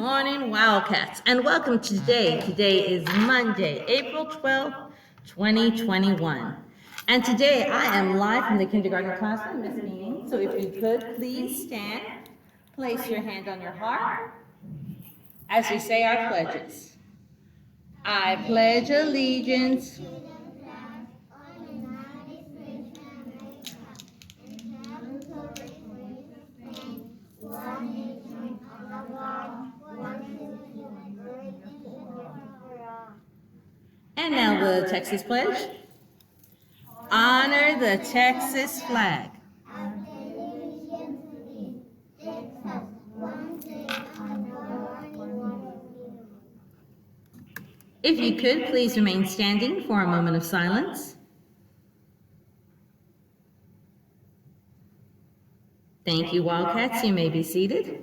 morning, Wildcats, and welcome to today. Today is Monday, April 12th, 2021. And today I am live from the kindergarten classroom, Miss Meaning. So if you could please stand, place your hand on your heart as we say our pledges. I pledge allegiance and now the Texas pledge. Honor the Texas flag. If you could, please remain standing for a moment of silence. Thank you, Wildcats. You may be seated.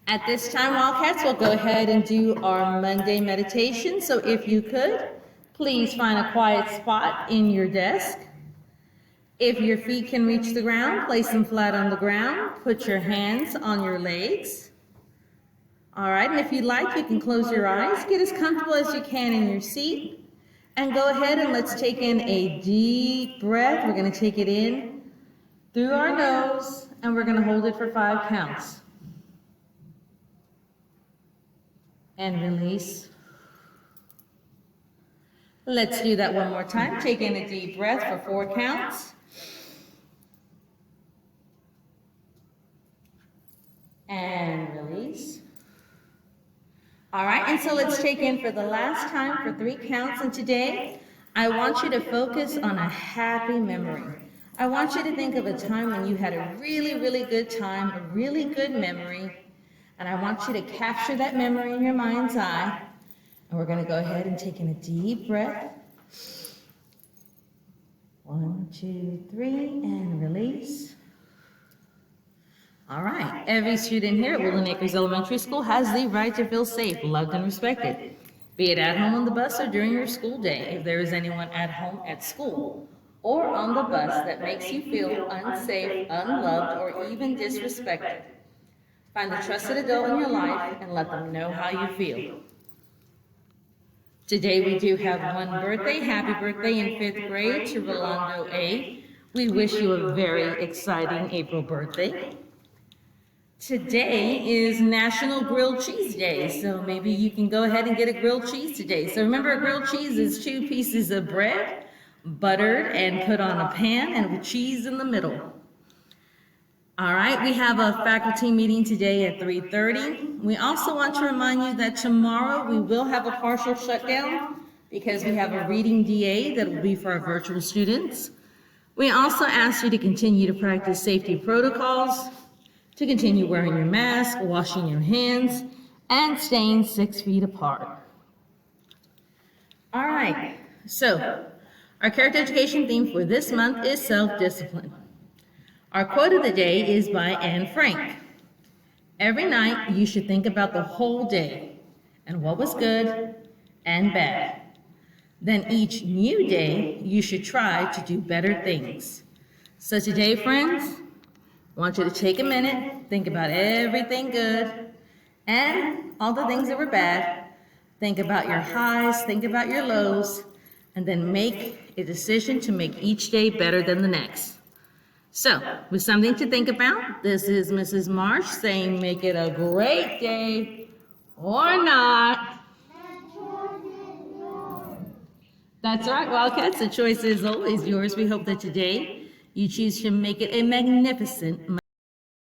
At this time, Wildcats, we'll go ahead and do our Monday meditation. So if you could, please find a quiet spot in your desk. If your feet can reach the ground, place them flat on the ground. Put your hands on your legs. All right, and if you'd like, you can close your eyes. Get as comfortable as you can in your seat. And go ahead and let's take in a deep breath. We're going to take it in through our nose, and we're going to hold it for 5 counts. And release. Let's do that one more time. Take in a deep breath for 4 counts. And release. All right, and so let's take in for the last time for 3 counts. And today, I want you to focus on a happy memory. I want you to think of a time when you had a really, really good time, a really good memory. And I want you to capture that memory in your mind's eye. And we're going to go ahead and take in a deep breath. 1, 2, 3, and release. All right. Every student here at Woodland Acres Elementary School has the right to feel safe, loved, and respected, be it at home on the bus or during your school day. If there is anyone at home at school or on the bus that makes you feel unsafe, unloved, or even disrespected, find the trusted adult in your life and let them know how you feel. Today we do have one birthday. Happy birthday in 5th grade to Rolando A. We wish you a very exciting April birthday. Today is National Grilled Cheese Day, so maybe you can go ahead and get a grilled cheese today. So remember, a grilled cheese is 2 pieces of bread, buttered and put on a pan, and with cheese in the middle. All right, we have a faculty meeting today at 3:30. We also want to remind you that tomorrow we will have a partial shutdown because we have a reading DA that will be for our virtual students. We also ask you to continue to practice safety protocols, to continue wearing your mask, washing your hands, and staying 6 feet apart. All right, so our character education theme for this month is self-discipline. Our quote of the day is by Anne Frank. Every night you should think about the whole day and what was good and bad. Then each new day you should try to do better things. So today, friends, I want you to take a minute, think about everything good and all the things that were bad. Think about your highs, think about your lows, and then make a decision to make each day better than the next. So, with something to think about, this is Mrs. Marsh saying make it a great day or not. That's right, Wildcats, the choice is always yours. We hope that today you choose to make it a magnificent